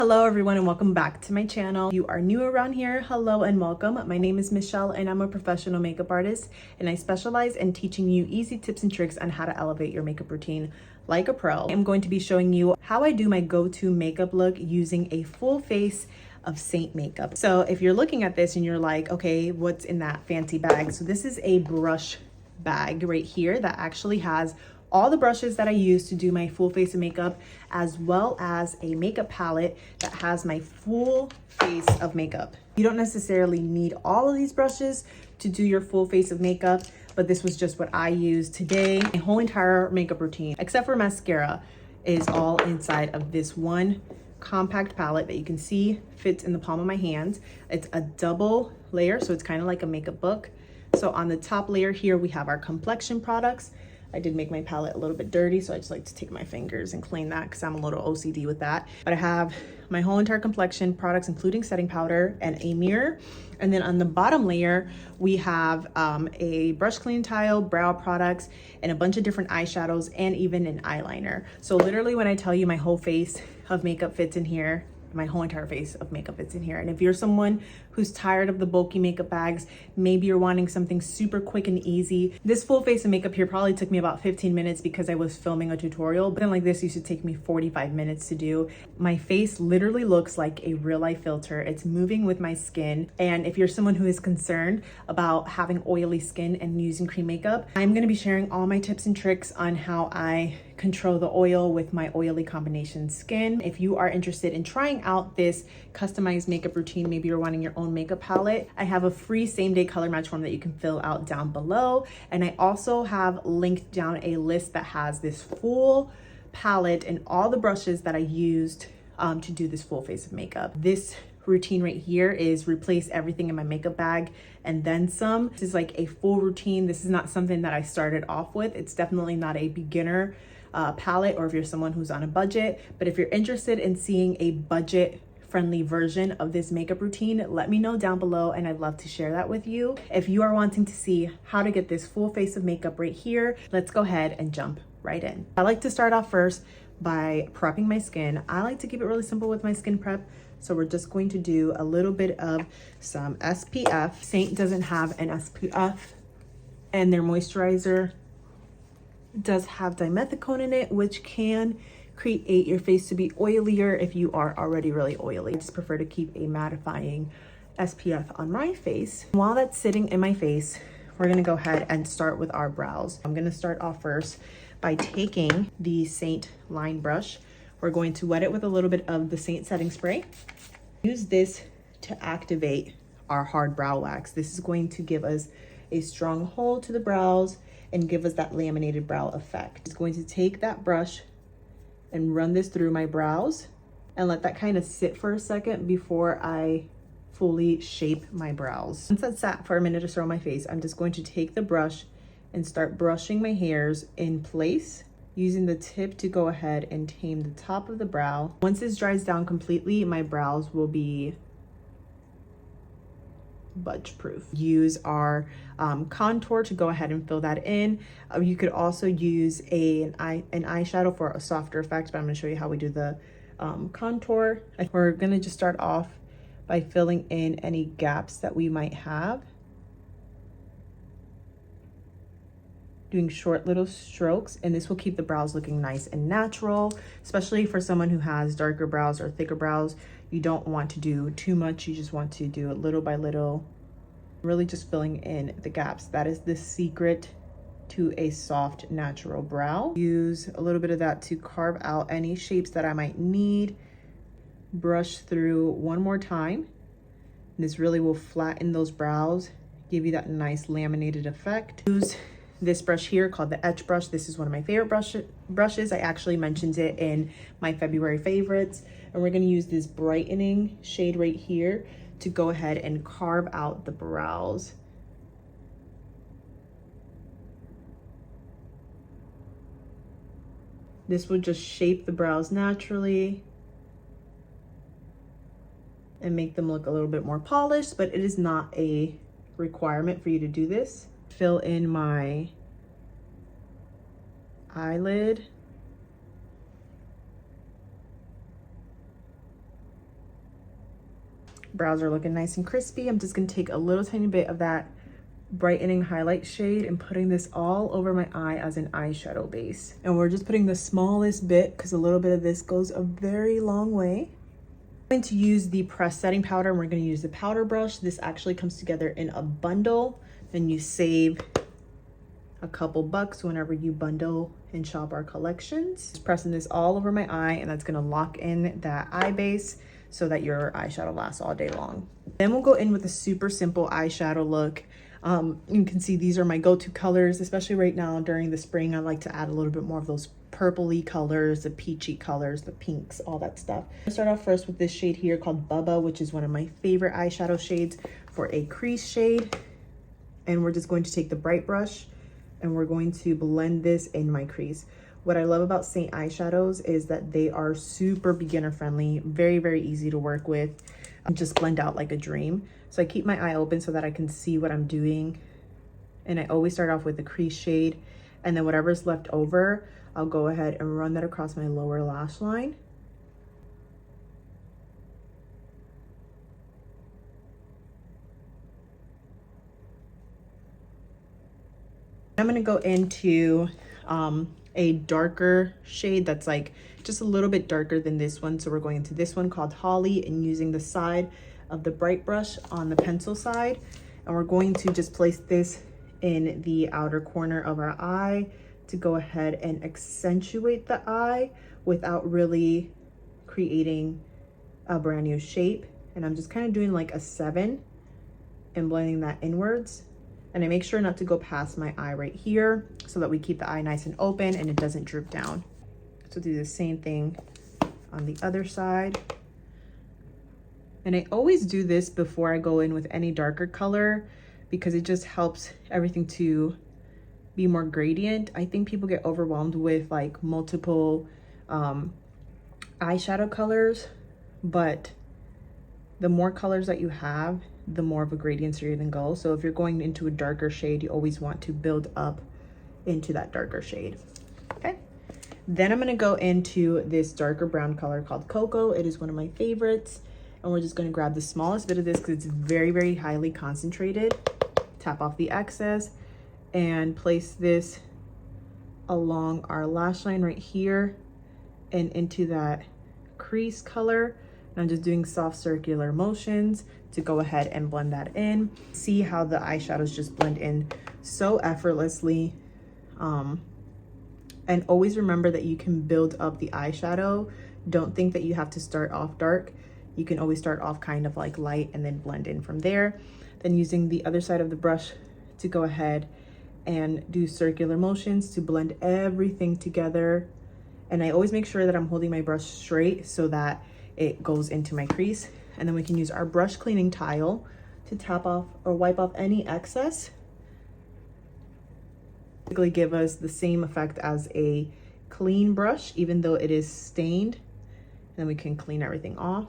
Hello everyone and welcome back to my channel. If you are new around here, hello and welcome. My name is Michelle and I'm a professional makeup artist, and I specialize in teaching you easy tips and tricks on how to elevate your makeup routine like a pro. I'm going to be showing you how I do my go-to makeup look using a full face of Saint makeup. So if you're looking at this and you're like, okay, what's in that fancy bag? So this is a brush bag right here that actually has all the brushes that I use to do my full face of makeup, as well as a makeup palette that has my full face of makeup. You don't necessarily need all of these brushes to do your full face of makeup, but this was just what I used today. My whole entire makeup routine, except for mascara, is all inside of this one compact palette that you can see fits in the palm of my hands. It's a double layer, so it's kind of like a makeup book. So on the top layer here, we have our complexion products. I did make my palette a little bit dirty, so I just like to take my fingers and clean that because I'm a little OCD with that. But I have my whole entire complexion products, including setting powder and a mirror. And then on the bottom layer, we have a brush clean tile, brow products, and a bunch of different eyeshadows, and even an eyeliner. So literally when I tell you my whole face of makeup fits in here, my whole entire face of makeup fits in here. And if you're someone who's tired of the bulky makeup bags, maybe you're wanting something super quick and easy, this full face of makeup here probably took me about 15 minutes because I was filming a tutorial, but then like this used to take me 45 minutes to do. My face literally looks like a real life filter. It's moving with my skin. And if you're someone who is concerned about having oily skin and using cream makeup, I'm gonna be sharing all my tips and tricks on how I control the oil with my oily combination skin. If you are interested in trying out this customized makeup routine, maybe you're wanting your own makeup palette, I have a free same-day color match form that you can fill out down below. And I also have linked down a list that has this full palette and all the brushes that I used to do this full face of makeup. This routine right here is replace everything in my makeup bag and then some. This is like a full routine. This is not something that I started off with. It's definitely not a beginner palette, or if you're someone who's on a budget. But if you're interested in seeing a budget friendly version of this makeup routine, let me know down below and I'd love to share that with you. If you are wanting to see how to get this full face of makeup right here, let's go ahead and jump right in. I like to start off first by prepping my skin. I like to keep it really simple with my skin prep. So we're just going to do a little bit of some SPF. Saint doesn't have an SPF, and their moisturizer does have dimethicone in it, which can create your face to be oilier if you are already really oily. I just prefer to keep a mattifying SPF on my face. While that's sitting in my face, we're gonna go ahead and start with our brows. I'm gonna start off first by taking the Saint line brush. We're going to wet it with a little bit of the Saint setting spray. Use this to activate our hard brow wax. This is going to give us a strong hold to the brows and give us that laminated brow effect. It's going to take that brush and run this through my brows and let that kind of sit for a second before I fully shape my brows. Once that sat for a minute or so on my face, I'm just going to take the brush and start brushing my hairs in place, using the tip to go ahead and tame the top of the brow. Once this dries down completely, my brows will be budge proof. Use our contour to go ahead and fill that in. You could also use an eyeshadow for a softer effect, but I'm going to show you how we do the contour. We're going to just start off by filling in any gaps that we might have, doing short little strokes, and this will keep the brows looking nice and natural, especially for someone who has darker brows or thicker brows. You don't want to do too much. You just want to do it little by little, really just filling in the gaps. That is the secret to a soft, natural brow. Use a little bit of that to carve out any shapes that I might need. Brush through one more time. This really will flatten those brows, give you that nice laminated effect. Use this brush here called the Etch brush. This is one of my favorite brushes. I actually mentioned it in my February favorites. And we're gonna use this brightening shade right here to go ahead and carve out the brows. This will just shape the brows naturally and make them look a little bit more polished, but it is not a requirement for you to do this. Fill in my eyelid brows are looking nice and crispy, I'm just gonna take a little tiny bit of that brightening highlight shade and putting this all over my eye as an eyeshadow base. And we're just putting the smallest bit because a little bit of this goes a very long way. I'm going to use the press setting powder, and we're going to use the powder brush. This actually comes together in a bundle, and you save a couple bucks whenever you bundle and shop our collections. Just pressing this all over my eye, and that's going to lock in that eye base so that your eyeshadow lasts all day long. Then we'll go in with a super simple eyeshadow look. You can see these are my go-to colors, especially right now during the spring. I like to add a little bit more of those purpley colors, the peachy colors, the pinks, all that stuff. I'll start off first with this shade here called Bubba, which is one of my favorite eyeshadow shades for a crease shade. And we're just going to take the bright brush and we're going to blend this in my crease. What I love about SEINT eyeshadows is that they are super beginner friendly, very, very easy to work with. Just blend out like a dream. So I keep my eye open so that I can see what I'm doing. And I always start off with the crease shade, and then whatever's left over, I'll go ahead and run that across my lower lash line. I'm gonna go into a darker shade that's like just a little bit darker than this one. So we're going into this one called Holly and using the side of the bright brush on the pencil side. And we're going to just place this in the outer corner of our eye to go ahead and accentuate the eye without really creating a brand new shape. And I'm just kind of doing like a 7 and blending that inwards. And I make sure not to go past my eye right here so that we keep the eye nice and open and it doesn't droop down. So do the same thing on the other side. And I always do this before I go in with any darker color because it just helps everything to be more gradient. I think people get overwhelmed with like multiple eyeshadow colors, but the more colors that you have, the more of a gradient you're gonna go. So if you're going into a darker shade, you always want to build up into that darker shade. Okay. Then I'm gonna go into this darker brown color called Cocoa. It is one of my favorites. And we're just gonna grab the smallest bit of this because it's very, very highly concentrated. Tap off the excess and place this along our lash line right here and into that crease color. And I'm just doing soft circular motions to go ahead and blend that in. See how the eyeshadows just blend in so effortlessly. And always remember that you can build up the eyeshadow. Don't think that you have to start off dark. You can always start off kind of like light and then blend in from there. Then using the other side of the brush to go ahead and do circular motions to blend everything together. And I always make sure that I'm holding my brush straight so that it goes into my crease. And then we can use our brush cleaning tile to tap off or wipe off any excess. Basically give us the same effect as a clean brush, even though it is stained. Then we can clean everything off.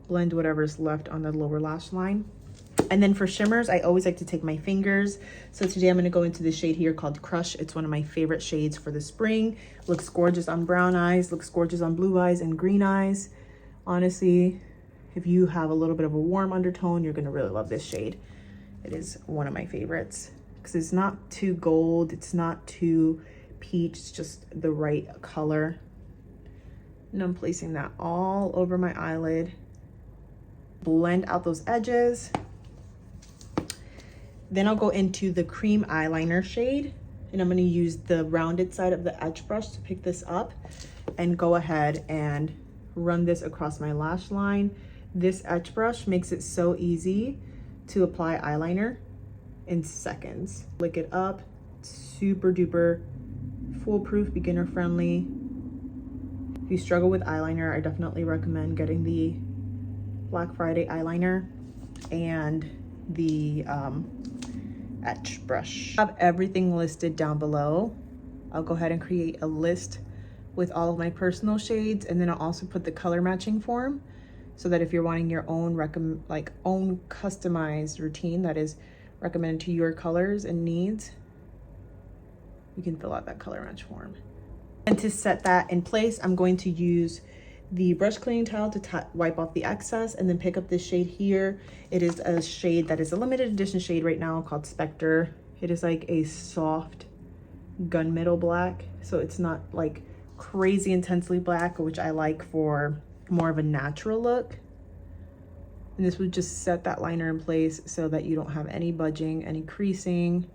Blend whatever's left on the lower lash line. And then for shimmers, I always like to take my fingers. So today I'm going to go into this shade here called Crush. It's one of my favorite shades for the spring. Looks gorgeous on brown eyes, looks gorgeous on blue eyes and green eyes. Honestly, if you have a little bit of a warm undertone, you're going to really love this shade. It is one of my favorites because it's not too gold, it's not too peach, it's just the right color. And I'm placing that all over my eyelid. Blend out those edges. Then I'll go into the cream eyeliner shade, and I'm going to use the rounded side of the edge brush to pick this up and go ahead and run this across my lash line. This edge brush makes it so easy to apply eyeliner in seconds. Lick it up, super duper foolproof, beginner friendly. If you struggle with eyeliner, I definitely recommend getting the Black Friday eyeliner and the etch brush. I have everything listed down below. I'll go ahead and create a list with all of my personal shades, and then I'll also put the color matching form so that if you're wanting your own own customized routine that is recommended to your colors and needs, you can fill out that color match form. And to set that in place, I'm going to use the brush cleaning towel to wipe off the excess, and then pick up this shade here. It is a shade that is a limited edition shade right now called Spectre. It is like a soft gunmetal black, so it's not like crazy intensely black, which I like for more of a natural look. And this would just set that liner in place so that you don't have any budging, any creasing,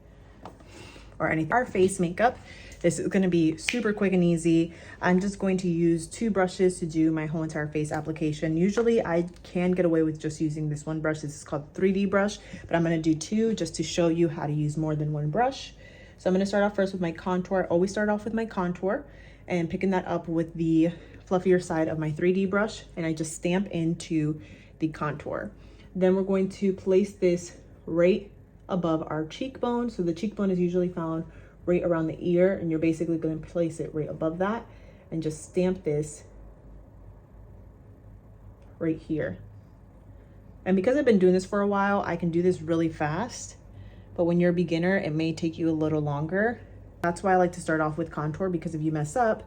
or anything. Our face makeup, this is going to be super quick and easy. I'm just going to use 2 brushes to do my whole entire face application. Usually I can get away with just using this one brush. This is called 3D brush, but I'm going to do 2 just to show you how to use more than one brush. So I'm going to start off first with my contour. I always start off with my contour and picking that up with the fluffier side of my 3D brush, and I just stamp into the contour. Then we're going to place this right above our cheekbone. So the cheekbone is usually found right around the ear, and you're basically going to place it right above that and just stamp this right here. And because I've been doing this for a while, I can do this really fast, but when you're a beginner, it may take you a little longer. That's why I like to start off with contour, because if you mess up,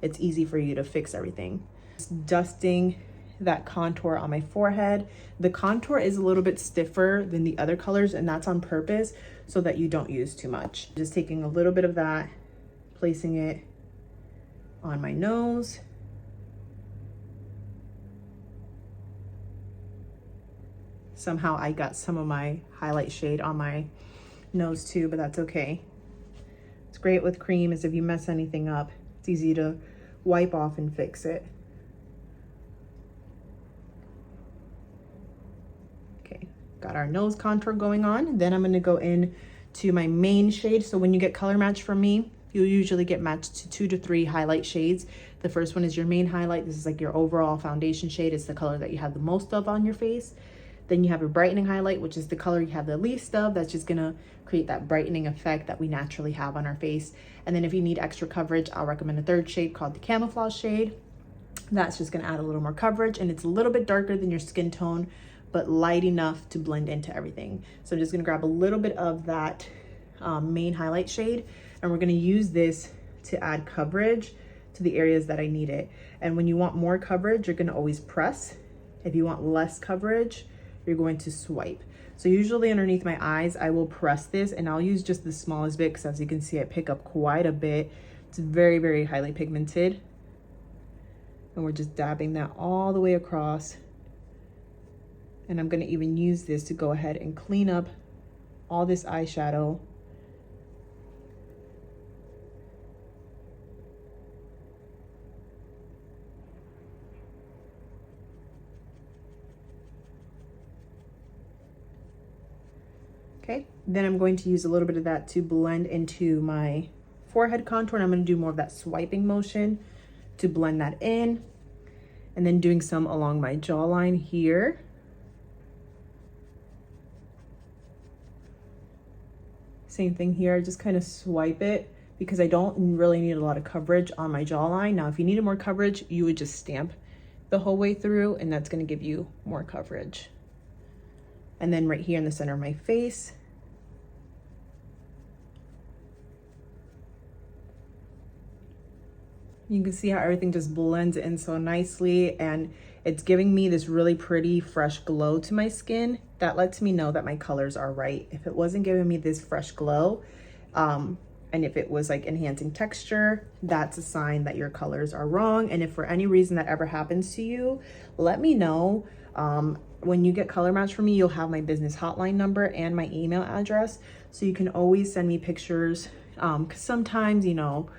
it's easy for you to fix everything. Just dusting that contour on my forehead. The contour is a little bit stiffer than the other colors, and that's on purpose so that you don't use too much. Just taking a little bit of that, placing it on my nose. Somehow I got some of my highlight shade on my nose too, but that's okay. It's great with cream is if you mess anything up, it's easy to wipe off and fix it. Got our nose contour going on. Then I'm going to go in to my main shade. So when you get color match from me, you'll usually get matched to 2 to 3 highlight shades. The first one is your main highlight. This is like your overall foundation shade. It's the color that you have the most of on your face. Then you have a brightening highlight, which is the color you have the least of. That's just gonna create that brightening effect that we naturally have on our face. And then if you need extra coverage, I'll recommend a 3rd shade called the camouflage shade. That's just gonna add a little more coverage, and it's a little bit darker than your skin tone, but light enough to blend into everything. So I'm just gonna grab a little bit of that main highlight shade, and we're gonna use this to add coverage to the areas that I need it. And when you want more coverage, you're gonna always press. If you want less coverage, you're going to swipe. So usually underneath my eyes, I will press this, and I'll use just the smallest bit, because as you can see, I pick up quite a bit. It's very, very highly pigmented. And we're just dabbing that all the way across. And I'm gonna even use this to go ahead and clean up all this eyeshadow. Okay, then I'm going to use a little bit of that to blend into my forehead contour, and I'm gonna do more of that swiping motion to blend that in. And then doing some along my jawline here. Same thing here, just kind of swipe it, because I don't really need a lot of coverage on my jawline. Now, if you needed more coverage, you would just stamp the whole way through, and that's gonna give you more coverage. And then right here in the center of my face. You can see how everything just blends in so nicely, and it's giving me this really pretty fresh glow to my skin. That lets me know that my colors are right. If it wasn't giving me this fresh glow, and if it was like enhancing texture, that's a sign that your colors are wrong. And if for any reason that ever happens to you, let me know. When you get color match from me, you'll have my business hotline number and my email address. So you can always send me pictures. Cause sometimes, you know,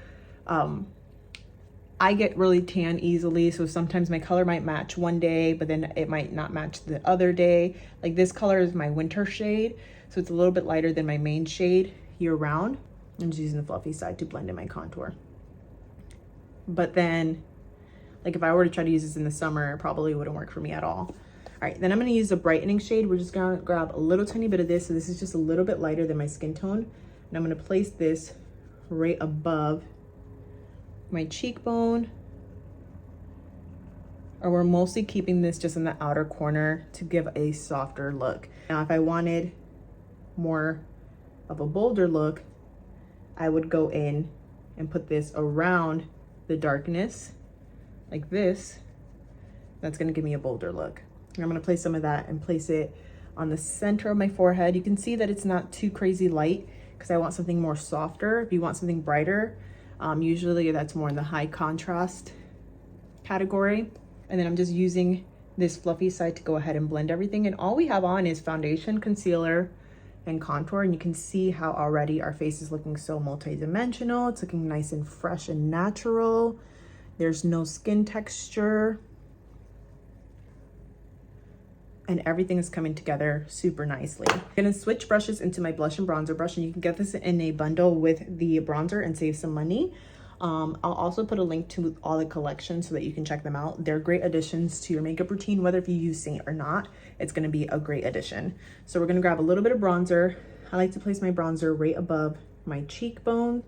I get really tan easily, so sometimes my color might match one day, but then it might not match the other day. Like this color is my winter shade, so it's a little bit lighter than my main shade year round. I'm just using the fluffy side to blend in my contour. But then, like if I were to try to use this in the summer, it probably wouldn't work for me at all. All right, then I'm gonna use a brightening shade. We're just gonna grab a little tiny bit of this. So this is just a little bit lighter than my skin tone. And I'm gonna place this right above my cheekbone, or we're mostly keeping this just in the outer corner to give a softer look. Now, if I wanted more of a bolder look, I would go in and put this around the darkness like this, That's gonna give me a bolder look. And I'm gonna place some of that and place it on the center of my forehead. You can see that it's not too crazy light because I want something more softer. If you want something brighter, usually that's more in the high contrast category. And then I'm just using this fluffy side to go ahead and blend everything. And all we have on is foundation, concealer, and contour. And you can see how already our face is looking so multi-dimensional. It's looking nice and fresh and natural. There's no skin texture. And everything is coming together super nicely. I'm gonna switch brushes into my blush and bronzer brush, and you can get this in a bundle with the bronzer and save some money. I'll also put a link to all the collections so that you can check them out. They're great additions to your makeup routine, whether if you use Saint or not, it's gonna be a great addition. So we're gonna grab a little bit of bronzer. I like to place my bronzer right above my cheekbone,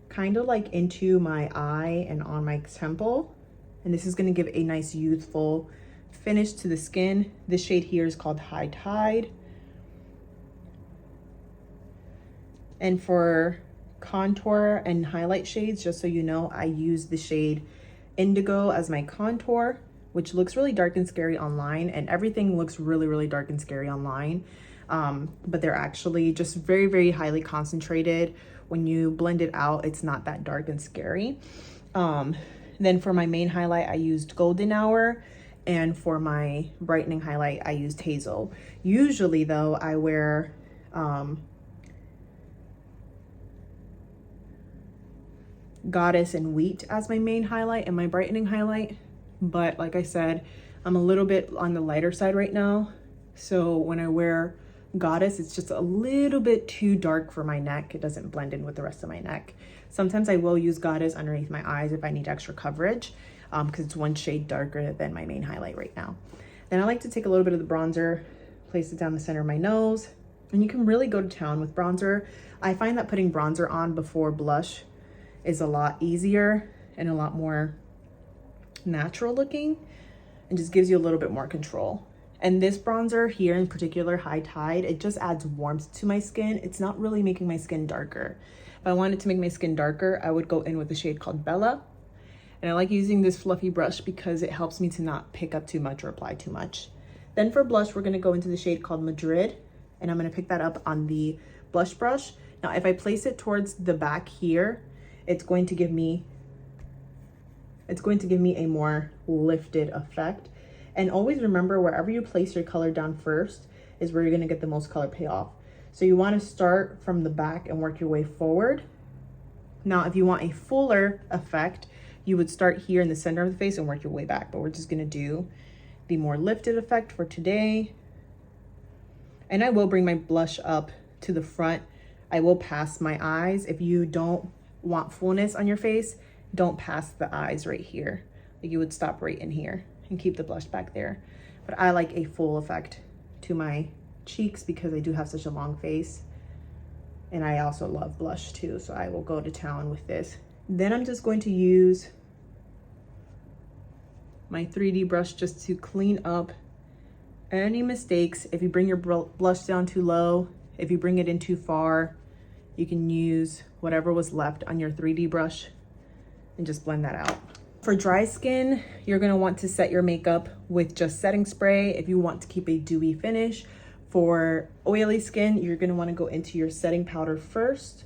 kind of like into my eye and on my temple. And this is gonna give a nice youthful finish to the skin. This shade here is called High Tide. And for contour and highlight shades, just so you know, I use the shade Indigo as my contour, which looks really dark and scary online, and everything looks really, really dark and scary online. But they're actually just very, very highly concentrated. When you blend it out, it's not that dark and scary. Then for my main highlight, I used Golden Hour. And for my brightening highlight, I used Hazel. Usually though, I wear Goddess and Wheat as my main highlight and my brightening highlight. But like I said, I'm a little bit on the lighter side right now. So when I wear Goddess, it's just a little bit too dark for my neck. It doesn't blend in with the rest of my neck. Sometimes I will use Goddess underneath my eyes if I need extra coverage, because it's one shade darker than my main highlight right now. Then I like to take a little bit of the bronzer, place it down the center of my nose, and you can really go to town with bronzer. I find that putting bronzer on before blush is a lot easier and a lot more natural looking, and just gives you a little bit more control. And this bronzer here in particular, High Tide, it just adds warmth to my skin. It's not really making my skin darker. If I wanted to make my skin darker, I would go in with a shade called Bella. And I like using this fluffy brush because it helps me to not pick up too much or apply too much. Then for blush, we're gonna go into the shade called Madrid, and I'm gonna pick that up on the blush brush. Now, if I place it towards the back here, it's going to give me a more lifted effect. And always remember, wherever you place your color down first is where you're gonna get the most color payoff. So you wanna start from the back and work your way forward. Now, if you want a fuller effect, you would start here in the center of the face and work your way back, but we're just gonna do the more lifted effect for today. And I will bring my blush up to the front. I will pass my eyes. If you don't want fullness on your face, don't pass the eyes right here. Like, you would stop right in here and keep the blush back there. But I like a full effect to my cheeks because I do have such a long face. And I also love blush too, so I will go to town with this. Then I'm just going to use my 3D brush just to clean up any mistakes. If you bring your blush down too low, if you bring it in too far, you can use whatever was left on your 3D brush and just blend that out. For dry skin, you're gonna want to set your makeup with just setting spray if you want to keep a dewy finish. For oily skin, you're gonna wanna go into your setting powder first.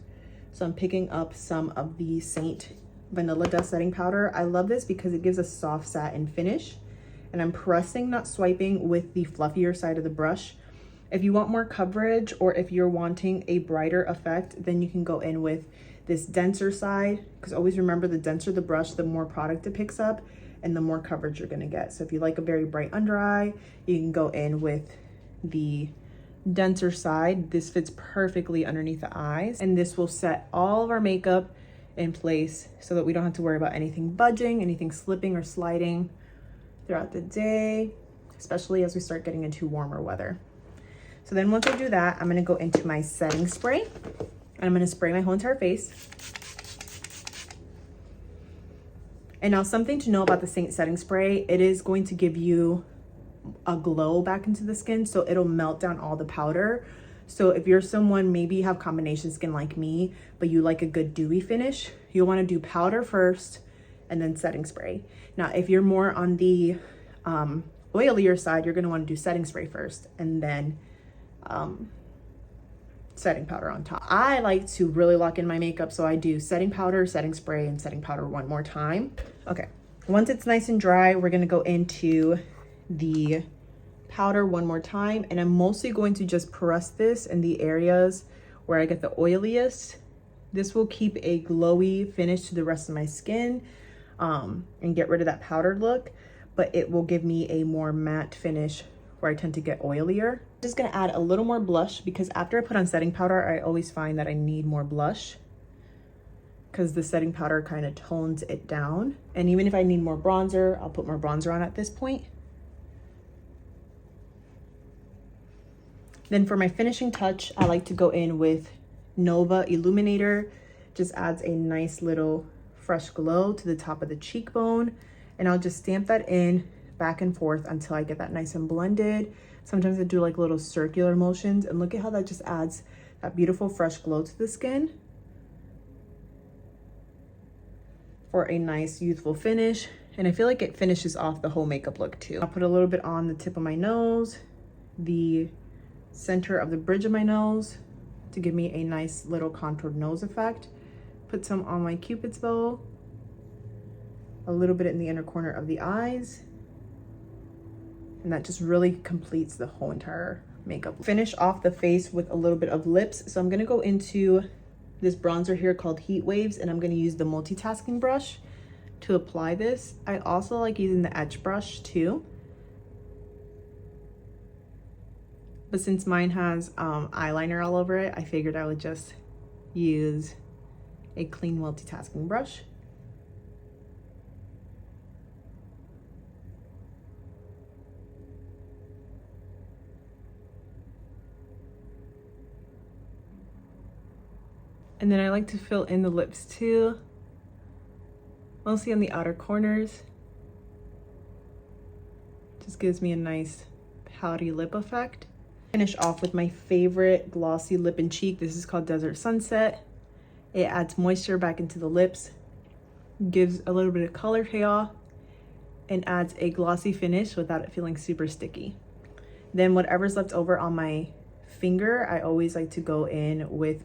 So I'm picking up some of the Saint Vanilla Dust Setting Powder. I love this because it gives a soft satin finish. And I'm pressing, not swiping, with the fluffier side of the brush. If you want more coverage or if you're wanting a brighter effect, then you can go in with this denser side, because always remember, the denser the brush, the more product it picks up and the more coverage you're gonna get. So if you like a very bright under eye, you can go in with the denser side. This fits perfectly underneath the eyes, and this will set all of our makeup in place so that we don't have to worry about anything budging, anything slipping or sliding throughout the day, especially as we start getting into warmer weather. So then once I do that, I'm gonna go into my setting spray, and I'm gonna spray my whole entire face. And now, something to know about the Saint setting spray, it is going to give you a glow back into the skin, so it'll melt down all the powder. So if you're someone, maybe you have combination skin like me, but you like a good dewy finish, you'll want to do powder first and then setting spray. Now, if you're more on the oilier side, you're gonna wanna do setting spray first and then setting powder on top. I like to really lock in my makeup, so I do setting powder, setting spray, and setting powder one more time. Okay, once it's nice and dry, we're gonna go into the powder one more time, and I'm mostly going to just press this in the areas where I get the oiliest. This will keep a glowy finish to the rest of my skin and get rid of that powdered look, but it will give me a more matte finish where I tend to get oilier. Just gonna add a little more blush because after I put on setting powder, I always find that I need more blush because the setting powder kind of tones it down. And even if I need more bronzer, I'll put more bronzer on at this point. Then for my finishing touch, I like to go in with Nova Illuminator. Just adds a nice little fresh glow to the top of the cheekbone. And I'll just stamp that in back and forth until I get that nice and blended. Sometimes I do like little circular motions, and look at how that just adds that beautiful fresh glow to the skin for a nice youthful finish. And I feel like it finishes off the whole makeup look too. I'll put a little bit on the tip of my nose, the center of the bridge of my nose to give me a nice little contoured nose effect. Put some on my Cupid's bow, a little bit in the inner corner of the eyes, and that just really completes the whole entire makeup. Finish off the face with a little bit of lips. So I'm gonna go into this bronzer here called Heat Waves, and I'm gonna use the multitasking brush to apply this. I also like using the edge brush too. But since mine has eyeliner all over it, I figured I would just use a clean multitasking brush. And then I like to fill in the lips too, mostly on the outer corners. Just gives me a nice pouty lip effect. Finish off with my favorite glossy lip and cheek. This is called Desert Sunset. It adds moisture back into the lips, gives a little bit of color payoff, and adds a glossy finish without it feeling super sticky. Then whatever's left over on my finger, I always like to go in with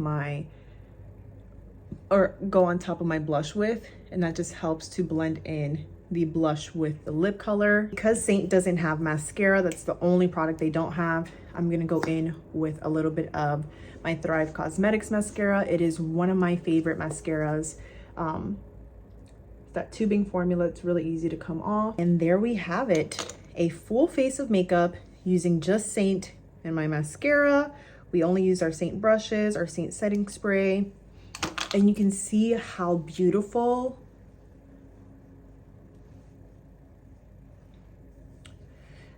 go on top of my blush with, and that just helps to blend in the blush with the lip color. Because Saint doesn't have mascara, that's the only product they don't have, I'm gonna go in with a little bit of my Thrive Cosmetics mascara. It is one of my favorite mascaras. That tubing formula, it's really easy to come off. And there we have it, a full face of makeup using just Saint and my mascara. We only use our Saint brushes, our Saint setting spray, and you can see how beautiful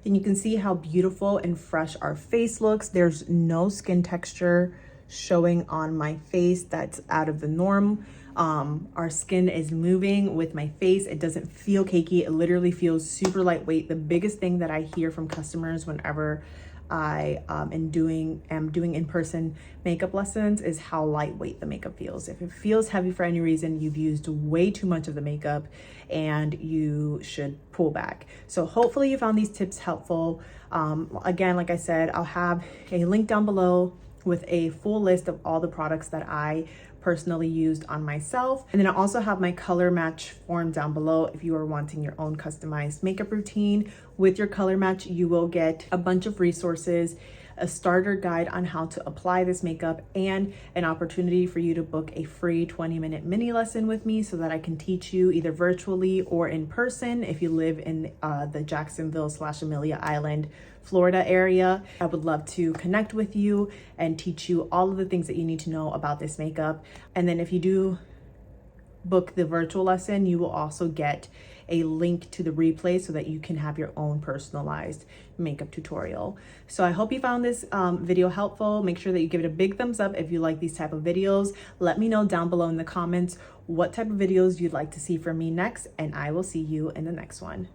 and fresh our face looks. There's no skin texture showing on my face that's out of the norm. Our skin is moving with my face. It doesn't feel cakey. It literally feels super lightweight. The biggest thing that I hear from customers whenever I am doing in-person makeup lessons is how lightweight the makeup feels. If it feels heavy for any reason, you've used way too much of the makeup and you should pull back. So hopefully you found these tips helpful. Again, like I said, I'll have a link down below with a full list of all the products that I personally used on myself. And then I also have my color match form down below. If you are wanting your own customized makeup routine with your color match, you will get a bunch of resources, a starter guide on how to apply this makeup, and an opportunity for you to book a free 20-minute mini lesson with me so that I can teach you either virtually or in person if you live in the Jacksonville/Amelia Island, Florida area. I would love to connect with you and teach you all of the things that you need to know about this makeup. And then if you do book the virtual lesson, you will also get a link to the replay so that you can have your own personalized makeup tutorial. So I hope you found this video helpful. Make sure that you give it a big thumbs up if you like these type of videos. Let me know down below in the comments what type of videos you'd like to see from me next, and I will see you in the next one.